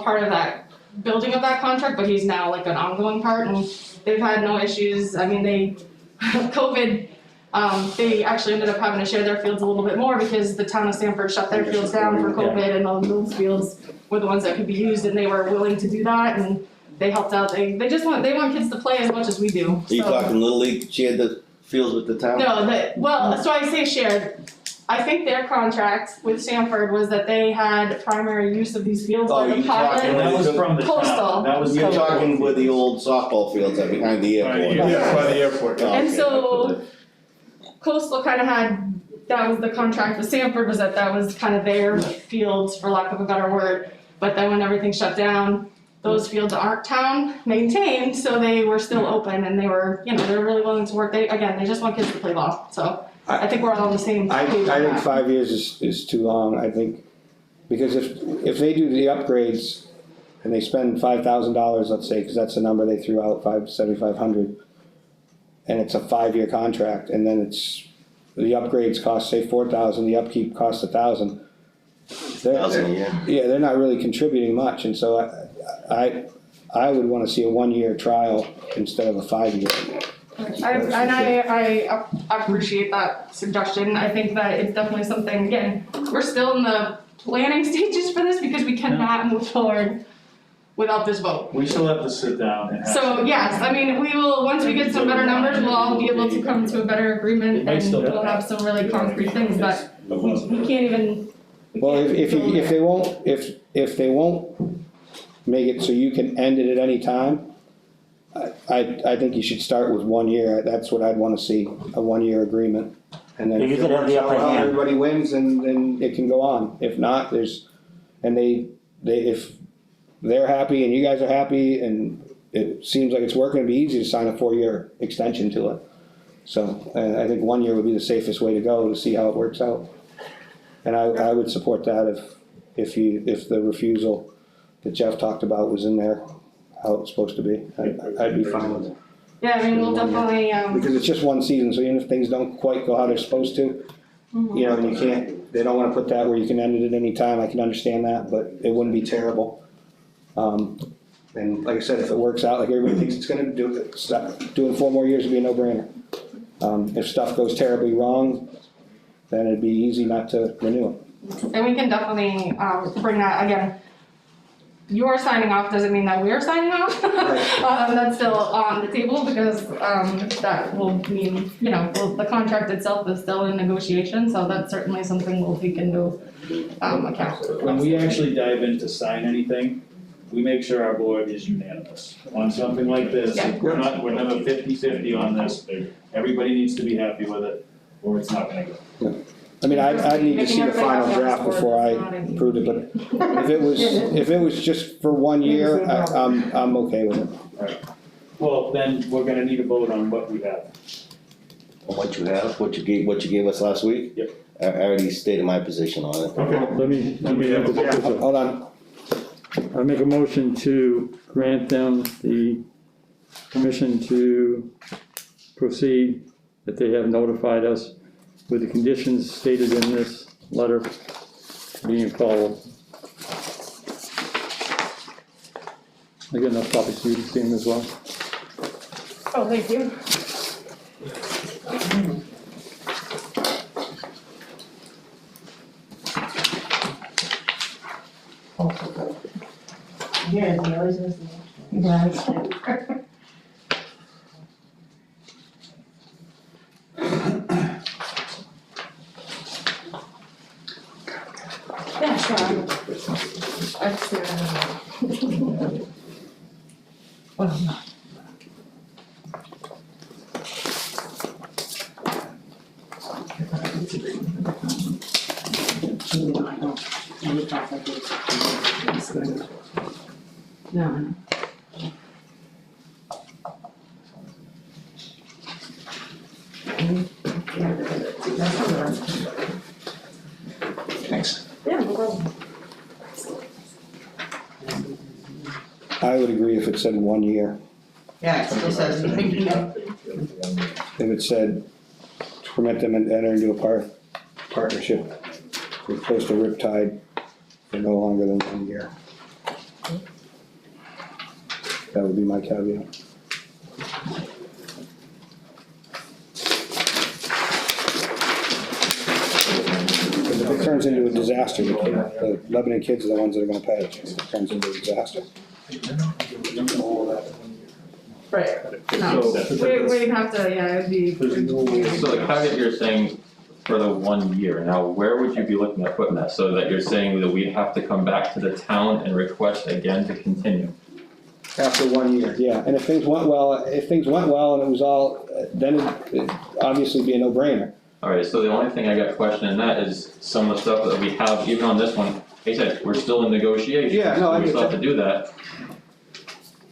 part of that building of that contract, but he's now like an ongoing part, and they've had no issues. I mean, they, COVID, they actually ended up having to share their fields a little bit more because the town of Sanford shut their fields down for COVID, and those fields were the ones that could be used, and they were willing to do that, and they helped out. They want kids to play as much as we do. Are you talking Little League shared the fields with the town? No, so I say shared. I think their contract with Sanford was that they had primary use of these fields by the pilot. That was from the Coastal. town, that was. You're talking where the old softball fields are behind the airport. Yeah, by the airport. Oh, And okay. so Coastal kind of had, that was the contract with Sanford, was that was kind of their fields, for lack of a better word. But then when everything shut down, those fields aren't town maintained, so they were still open, and they were, they were really willing to work. They just want kids to play ball, so I think we're all on the same I page on think that. 5 years is too long, I think, because if they do the upgrades and they spend $5,000, let's say, because that's the number they threw out, $7,500, and it's a 5-year contract, and then the upgrades cost, say, $4,000, the upkeep costs $1,000. $1,000 a year. Yeah, they're not really contributing much, and so I would want to see a 1-year trial instead of a 5-year. I appreciate that suggestion. I think that it's definitely something, again, we're still in the planning stages for this because we cannot move forward without this vote. We still have to sit down and have. So yes, I mean, we will, once we get some better numbers, we'll all be able to come to a better agreement and we'll have some really concrete things, but we can't even. Well, if they won't make it so you can end it at any time, I think you should start with 1 year. That's what I'd want to see, a 1-year agreement. And then You if could have the upper hand. everybody wins, then it can go on. If not, if they're happy and you guys are happy and it seems like it's working, it'd be easy to sign a 4-year extension to it. So I think 1 year would be the safest way to go to see how it works out. And I would support that if the refusal that Jeff talked about was in there, how it's supposed to be. I'd be fine with it. Yeah, I mean, we'll definitely, Because it's just one season, so even if things don't quite go how they're supposed to, and you can't, they don't wanna put that where you can end it at any time, I can understand that, but it wouldn't be terrible. And like I said, if it works out like everybody thinks it's gonna do, doing 4 more years would be a no-brainer. If stuff goes terribly wrong, then it'd be easy not to renew it. and we can definitely, bring that, again, your signing off doesn't mean that we're signing off. That's still on the table because, that will mean, the contract itself is still in negotiation, so that's certainly something we'll take into, account. When we actually dive in to sign anything, we make sure our board is unanimous on something like this. Yeah. We're never 50-50 on this, everybody needs to be happy with it, or it's not gonna go. I mean, I'd need to see the final draft before I approved it, but if it was just for 1 year, I'm okay with it. Right. Well, then we're gonna need a vote on what we have. What you have, what you gave us last week? Yep. I already stated my position on it. Okay, let me Hold on, I make a motion to grant them the permission to proceed, that they have notified us with the conditions stated in this letter being followed. I got enough copies for you to see them as well. Oh, thank you. Yeah, he always was the. Yeah, sure. I've seen it. Well, no. No. Thanks. Yeah, no problem. I would agree if it said 1 year. Yeah, it still says, If it said to permit them to enter into a partnership with Coastal Riptide for no longer than 1 year. That would be my caveat. Because if it turns into a disaster, the Lebanon kids are the ones that are gonna pay if it turns into a disaster. Right, no, we'd have to, yeah, it'd be. So the caveat you're saying for the 1 year, now where would you be looking at putting that? So that you're saying that we'd have to come back to the town and request again to continue? After 1 year, yeah, and if things went well and it was all, then it'd obviously be a no-brainer. Alright, so the only thing I got questioned in that is some of the stuff that we have, even on this one, like I said, we're still in negotiations. Yeah, no, I so we get still have that. to do that.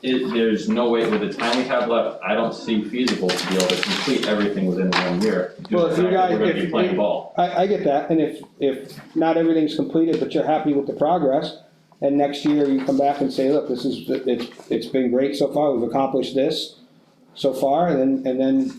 There's no way, with the time we have left, I don't see feasible to be able to complete everything within 1 year. due to Well, the if you fact that guys- We're gonna be if- playing ball. I get that, and if not everything's completed, but you're happy with the progress, and next year you come back and say, look, it's been great so far, we've accomplished this so far, and then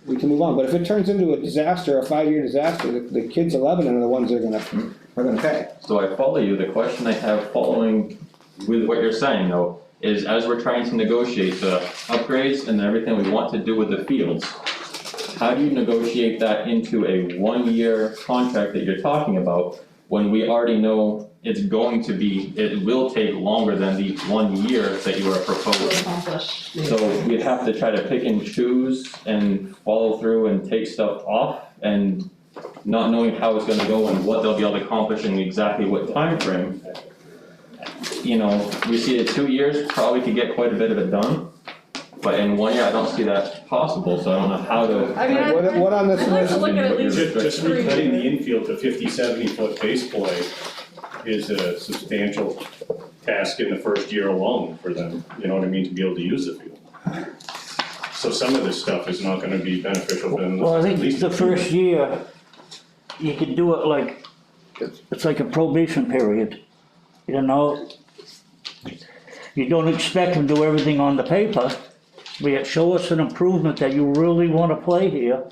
we can move on. But if it turns into a disaster, a 5-year disaster, the kids in Lebanon are the ones that are gonna pay. So I follow you, the question I have following with what you're saying though, is as we're trying to negotiate the upgrades and everything we want to do with the fields, how do you negotiate that into a 1-year contract that you're talking about, when we already know it's going to be, it will take longer than the 1 year that you are proposing? Accomplish. So we'd have to try to pick and choose and follow through and take stuff off, and not knowing how it's gonna go and what they'll be able to accomplish in exactly what time frame. You know, we see that 2 years probably could get quite a bit of it done, but in 1 year, I don't see that possible, so I don't know how to. I mean, What on this I'd like to list? look at least Just 3 recutting the years. infield to 50-70 foot base play is a substantial task in the first year alone for them, you know what I mean, to be able to use the field. So some of this stuff is not gonna be beneficial for them. Well, I at think least the first year, you could do it like, it's like a probation period, you know? You don't expect them to do everything on the paper, but yet show us an improvement that you really wanna play here,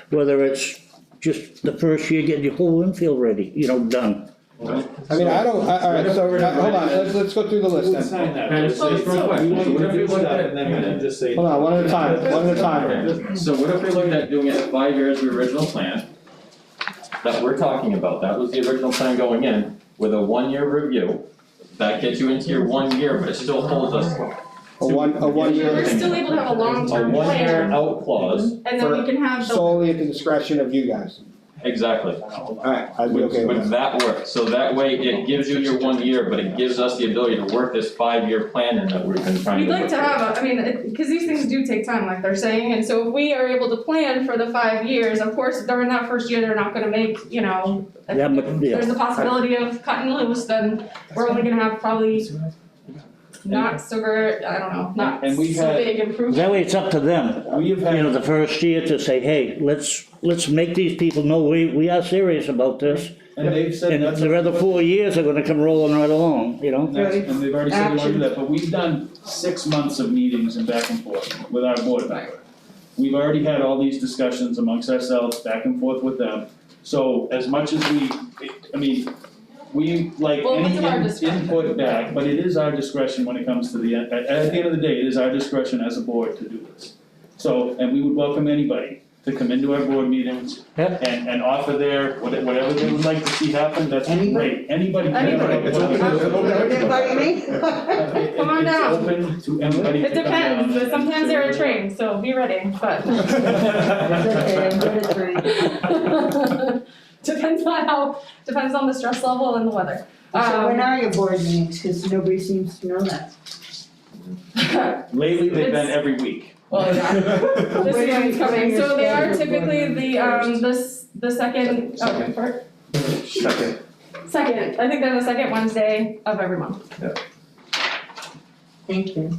whether it's just the first year getting your whole infield ready, done. I mean, all right, so, hold on, let's go through the list then. Sign that. Can I just say this real quick? So what if we looked at, Just say. Hold on, one at a time. Okay, so what if we looked at doing it 5 years, the original plan that we're talking about, that was the original plan going in, with a 1-year review, that gets you into your 1 year, but it still holds us A one We're year, still able to have a a long-term 1 year plan, out clause, and then we can have the, solely at the discretion of you guys. exactly. Alright, I'd be okay with Would that. that work? So that way it gives you your 1 year, but it gives us the ability to work this 5-year plan in that we've been trying to we'd like work to with. have I mean, cause these things do take time, like they're saying, and so if we are able to plan for the 5 years, of course, during that first year, they're not gonna make, if Yeah, but, there's a possibility of cutting loose, then we're only gonna have probably not so great, I don't know, not And we've so had- big improvement. That way it's up to them, We have had, the first year to say, hey, let's make these people know we are serious about this. and they've said And that's. the other 4 years are gonna come rolling right along, And they've already said they want to do that, but we've done 6 months of meetings and back and forth with our board member. We've already had all these discussions amongst ourselves, back and forth with them. So as much as we like Well, any it's our discretion. input back, but it is our discretion when it comes to the end, at the end of the day, it is our discretion as a board to do this. So, and we would welcome anybody to come into our board meetings Yep. and offer their, whatever they would like to see happen, that's great, anybody. can- Anybody. It's open Don't invite me. Come on down. It's open to anybody It to come down. depends, but sometimes they're a train, so be ready, but. It's okay, I'm good at trains. Depends on the stress level and the weather. So when are your board meetings, cause nobody seems to know that. Lately, they've been It's- every week. Well, yeah, this When are one's you- coming, when so they are your typically the second, second, I think they're the second Wednesday of every month. Thank you.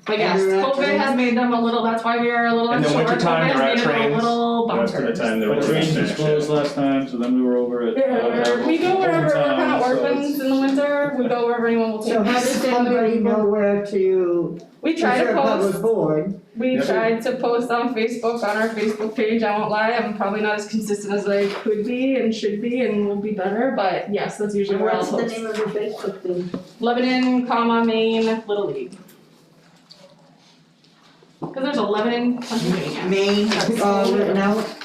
But yes, And they're at COVID has made them a little, that's why we are a little In the unsure, wintertime, COVID they're at has made them a trains. little The rest of the bonkers. time, they're But over trains there. was closed last time, so then we were over at. Yeah, we go wherever, we're kind of so orphans in the winter, we go wherever anyone will take So us. how does anybody know where to, We is try to there a public post, board? we Yep. tried to post on Facebook, on our Facebook page, I won't lie, I'm probably not as consistent as I could be and should be and will be better, but yes, that's usually where I'll What's the post. name of the Facebook thing? Lebanon, Maine, Little League. Cause there's 11 in Pennsylvania. Maine, written out?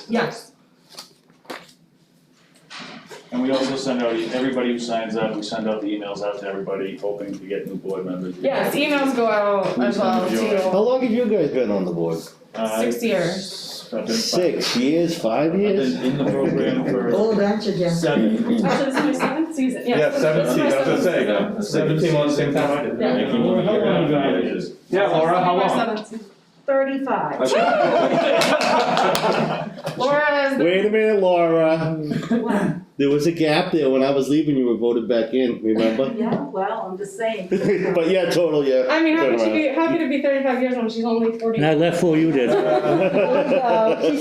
Yes. And we also send out, everybody who signs up, we send out the emails out to everybody, hoping to get new board members. Yes, emails go out as well How to long have you guys been on the board? 6 years. I've been 6 years, 5 I've years? been in the program for Oh, that's a Jeff. 7. Actually, this is my 7th season, yes. Yeah, this is 7th my season, I was gonna say, Yeah. 7 came on the same time I did. Yeah. How long have you been on? Yeah, Laura, how My long? 7th season. 35. Laura is the Wait a minute, Laura. What? There was a gap there when I was leaving, you were voted back in, remember? Yeah, well, I'm just saying. But yeah, total, yeah. I mean, Turn happy to be 35 years when she's only 40. And I left before you did. She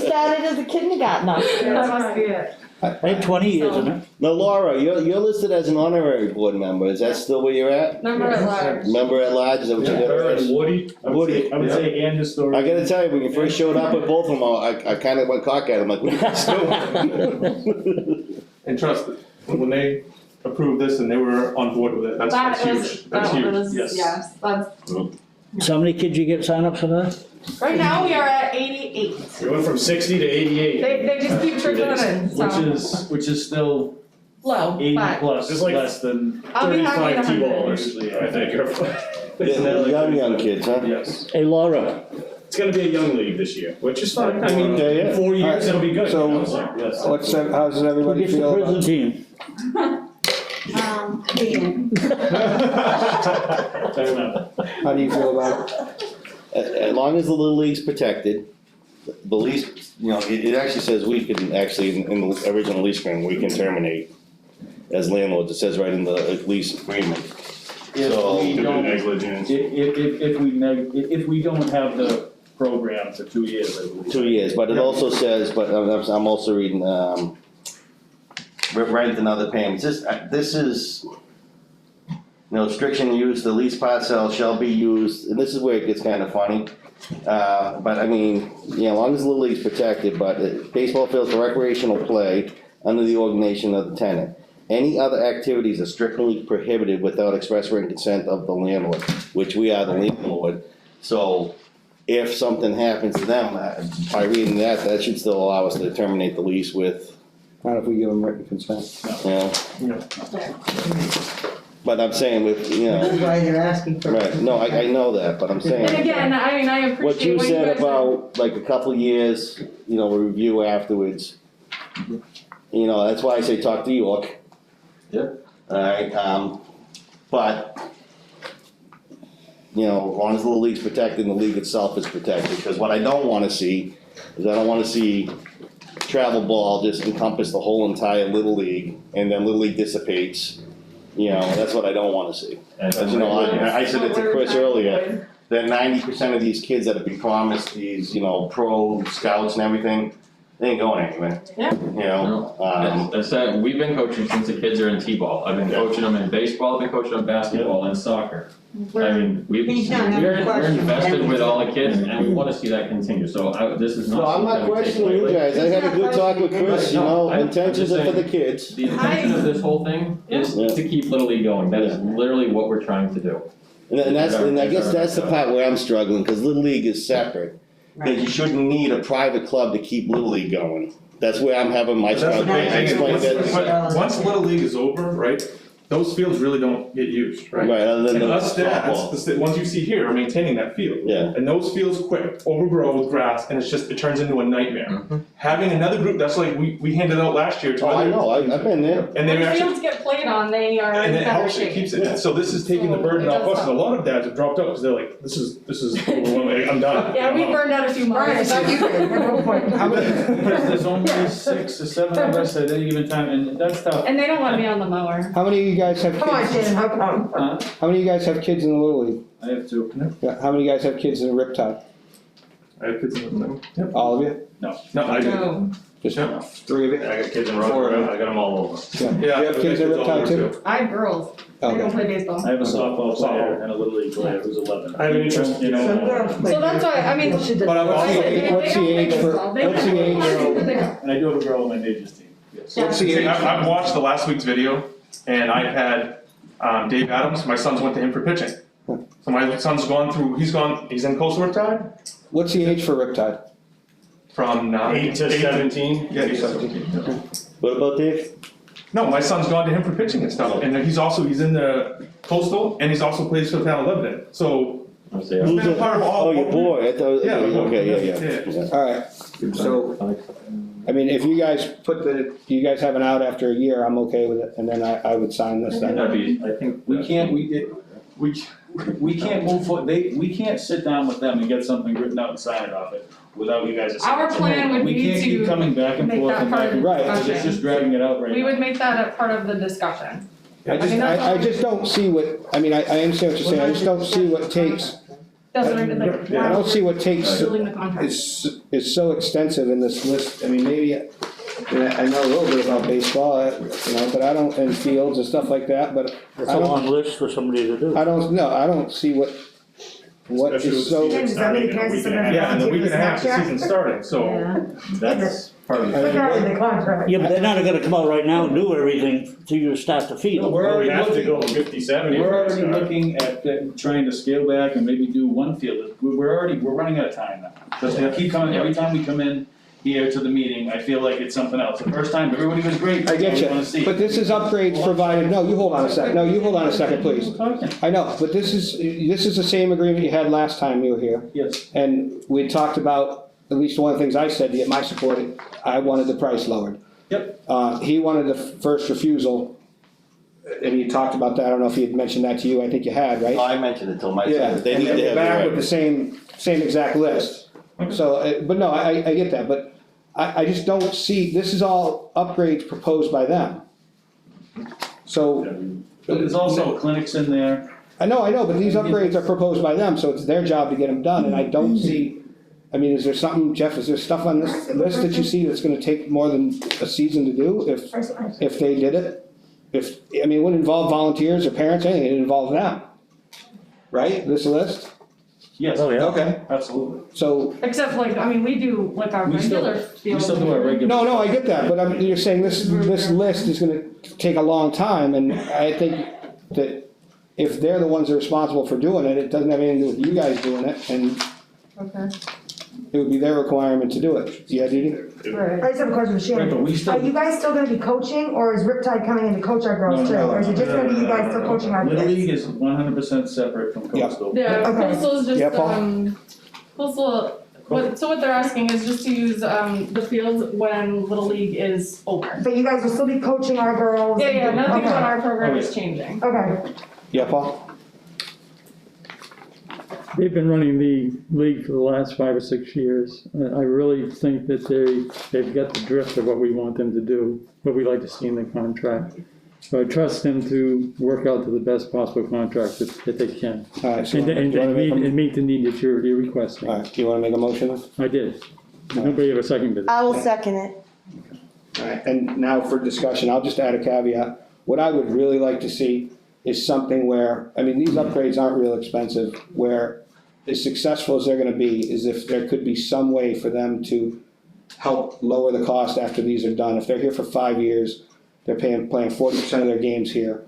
started as a kindergartner. That must be it. I had 20 years in it. Now, Laura, you're listed as an honorary board member, is that still where you're at? Number at large. Member at large, is that what you're Her doing? and Woody, I would say, and historian. I gotta tell you, when you first showed up with both of them, I kinda went cock at him, like, what are you guys doing? And trust, when they approved this and they were on board with it, that's huge, that's huge, yes. That's, So how many kids you get sign up for that? right now we are at 88. We went from 60 to 88. They just keep trickling in, so. Which is still Low, 80 but plus, Just like- less than I'll be happy at 35 100. T-ballers usually, I think. Young kids, huh? Yes. Hey Laura, It's gonna be a young league this year, which is fine. I mean, Yeah, yeah. in 4 years, it'll be good. So- you know, Yes. How does who everybody gets the feel prison about? team? Dan. Fair enough. How do you feel about it? As long as the Little League's protected, the lease, you know, it actually says we can actually, in the original lease agreement, we can terminate as landlords, it says right in the lease agreement. If So- we Due to don't, negligence. if we don't have the program for 2 years, I believe. 2 years, but it also says, but I'm also reading, rent and other payments, this is, you know, restriction use, the lease parcel shall be used, and this is where it gets kind of funny. But I mean, you know, as long as the Little League's protected, but baseball fields for recreational play under the organization of the tenant. Any other activities are strictly prohibited without express written consent of the landlord, which we are the landlord. So if something happens to them, by reading that should still allow us to terminate the lease with, Not if we give them written consent. you know. Yeah. But I'm saying with, you know, That's why they're asking for. right, no, I know that, but I'm saying. And again, I mean, I appreciate What you what said guys are- about like a couple years, you know, review afterwards. You know, that's why I say talk to York. Yep. Alright, but. You know, as long as the league's protected and the league itself is protected, because what I don't wanna see is I don't wanna see travel ball just encompass the whole entire Little League and then Little League dissipates. You know, that's what I don't wanna see. And As you know, I said it to Chris earlier, that 90% of these kids that have been promised these, you know, pro scouts and everything, they ain't going anywhere. Yeah. You know, As said, we've been coaching since the kids are in T-ball. I've been Yeah. coaching them in baseball, I've been coaching them basketball and soccer. I mean, He's not having we're a question. invested with all the kids and we wanna see that continue, so this is no, not I'm something not that we take questioning you lightly. guys, I had a good talk with Chris, you know, I'm intentions just are for the saying- kids. The intention of this whole thing is Yeah. to keep Little League going, that is Yeah. literally what we're trying to do. And I guess that's the part where I'm struggling, cause Little League is separate. And you shouldn't need a private club to keep Little League going. That's where I'm having my That's the struggle. great I thing, is explained once, that, once Little League is over, right, those fields really don't get used, right? right, other than And the us dads, softball. the ones you see here are maintaining that field. Yeah. And those fields quick overgrow with grass and it turns into a nightmare. Having another group, that's like we handed out last year to Oh, I other. know, I've been there. And they When actually, fields get played on, they are and in it better helps, it shape. keeps it, so this is taking the So, burden it off does us, and a help. lot of dads have dropped out, cause they're like, this is overwhelming, I'm done. Yeah, we burned out a few Right, months. so you did, no point. Because there's only 6 or 7 of us at any given time, and that's tough. And they don't wanna be on the mower. How many of you guys have Come on, kids? Dan, how come? How many of you guys have kids in the Little League? I have 2. Yeah, how many of you guys have kids in the Riptide? I have kids in the, yep, All of you? no, I do. No. Just Yeah. 3 of you? I got kids in Rockford, I got them all over. Yeah. Yeah, Do you have kids in all Riptide over too? I have girls. They don't Okay. play baseball. I have a softball player and a little league player who's 11. I have an interest. You know, Some girls play. So that's why, I mean, She does. But I'm I also- said, they What's don't the play age for- baseball. They what's the don't age play for- baseball. and I do have a girl on my majors team, yes. Yeah. See, I've watched the last week's video, and I've had Dave Adams, my sons went to him for pitching. So my son's he's in coastal Riptide What's the age for Riptide? from 8 to 17. Yeah, he's 17. What about Dave? No, my son's gone to him for pitching and stuff, and then he's in the coastal, and he's also plays for the town of Lebanon, so I'll say, he's been a part of all. Oh, your boy, I thought, Yeah, okay, yeah. yeah. Alright, so, I mean, if you guys you guys have an out after a year, I'm okay with it, and then I would sign this then. that'd be, I think. We can't, we can't move forward, we can't sit down with them and get something written out and sign it off it without you guys. Our plan would be We can't keep to coming back and make forth that and part back of and the forth, Right. because it's just dragging it out right now. We would make that a part of the discussion. I just don't see what, I mean, I understand what you're saying, I just don't see what takes, That's what I mean, like, I don't see what takes, building the contract. is so extensive in this list, I mean, maybe, I know a little bit about baseball, but I don't, and fields and stuff like that, but It's I a don't, long list for somebody to do. I don't see what Especially is with so. season starting in a week and a half. Yeah, and a week and a half, the season's starting, so. Yeah. That's part of Put it. that in the contract. Yeah, but they're not gonna come out right now and do everything till you start the field. We're Well, we already have to looking, go 50-70. we're already looking at trying to scale back and maybe do one field, we're running out of time now. Just to keep coming, every time we come in here to the meeting, I feel like it's something else. The first time, everybody was great, I that's get all we wanna you, see. but this is upgrades provided, no, you hold on a second, please. Talking. I know, but this is the same agreement you had last time you were here, Yes, and we talked about, at least one of the things I said to get my support, I wanted the price lowered. Yep. He wanted the first refusal, and you talked about that, I don't know if he had mentioned that to you, I think you had, right? Oh, I mentioned it to Mike, Yeah, they and need to then have back it with the right. same exact list. So, but no, I get that, but I just don't see, this is all upgrades proposed by them. So, but there's also clinics in there. I know, but these upgrades are proposed by them, so it's their job to get them done, and I don't see, I mean, is there something, Jeff, is there stuff on this list that you see that's gonna take more than a season to do if they did it? I mean, it wouldn't involve volunteers or parents, anything, it'd involve them. Right, this list? Yes, Oh, yeah. Okay, absolutely. so, Except like, I mean, we do like our We still- regular field. We still do our regular. no, I get that, but you're saying this list is gonna take a long time, and I think that if they're the ones that are responsible for doing it, it doesn't have anything to do with you guys doing it, and Okay, it would be their requirement to do it. Yeah, Didi? right. I just have a question for Right, but Shannon. we still. Are you guys still gonna be coaching, or is Riptide coming in to coach our girls too? Or is it just gonna be you guys still coaching our Little League kids? is 100% separate from Yeah. coastal. Yeah, Okay. coastal is Yeah, just, Paul? coastal, what they're asking is just to use, the fields when Little League is over. But you guys will still be coaching our girls? Yeah, nothing Okay. about our program Oh, is changing. Okay, Yeah, Paul? They've been running the league for the last 5 or 6 years. I really think that they've got the drift of what we want them to do, what we like to see in the contract. So I trust them to work out to the best possible contract that they can. Alright, so And you wanna make and meet the need that you're requesting. Alright, do you wanna make a motion then? I did. Nobody ever seconded it. I will second it. Alright, and now for discussion, I'll just add a caveat. What I would really like to see is something where, I mean, these upgrades aren't real expensive, where as successful as they're gonna be, is if there could be some way for them to help lower the cost after these are done. If they're here for 5 years, they're playing 40% of their games here.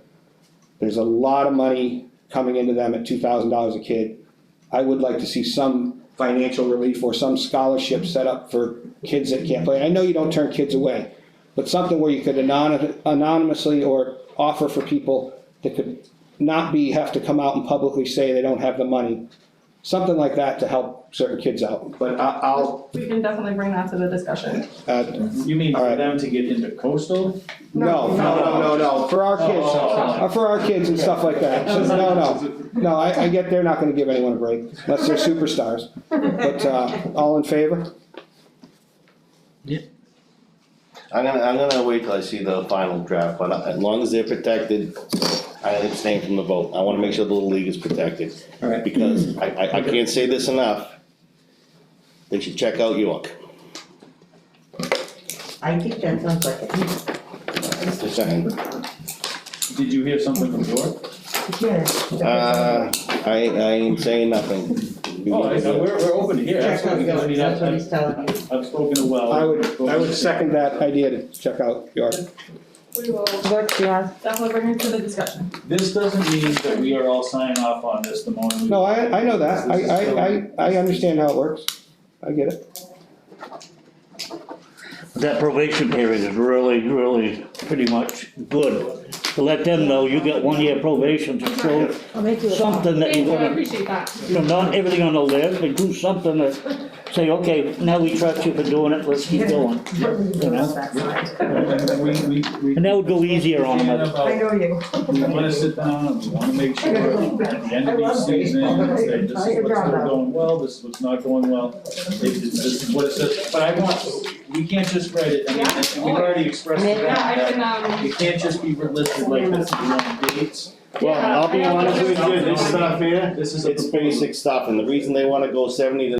There's a lot of money coming into them at $2,000 a kid. I would like to see some financial relief or some scholarship set up for kids that can't play. I know you don't turn kids away, but something where you could anonymously or offer for people that could not have to come out and publicly say they don't have the money. Something like that to help certain kids out, but I'll, We can definitely bring that to the discussion. You mean for Alright. them to get into coastal? no, for our kids and stuff like that, so, no, I get they're not gonna give anyone a break, unless they're superstars, but, all in favor? I'm gonna wait till I see the final draft, but as long as they're protected, I abstain from the vote. I wanna make sure the Little League is protected. Alright. Because I can't say this enough. They should check out York. I think that sounds like it. Just saying. Did you hear something from York? I ain't saying nothing. We're open to hear. Check out Because, I mean, York, that's what he's telling you. I've spoken to Well. I would second that idea to check out York. we will Works, yeah. definitely bring it to the discussion. This doesn't mean that we are all signing off on this the moment we. No, I know that, This is still- I understand how it works, I get it. That probation period is really pretty much good. To let them know you got 1 year probation to show I'll make you a. something that Thank you're you, I gonna, appreciate that. you know, not everything on the list, but do something that, say, okay, now we trust you for doing it, let's keep going. You know? And we. And that would go easier on them. I know you. We wanna sit down, and we wanna make sure at the end of each season, say, this is what's going well, this is what's not going well. This is what it says, but I want, we can't just write it, I mean, and we've already expressed to them Yeah, I that can, it can't just be listed like this, we want dates. Well, I'll be Yeah, honest with you, yeah. this stuff here, This is a it's basic stuff, and the reason they wanna go 70 to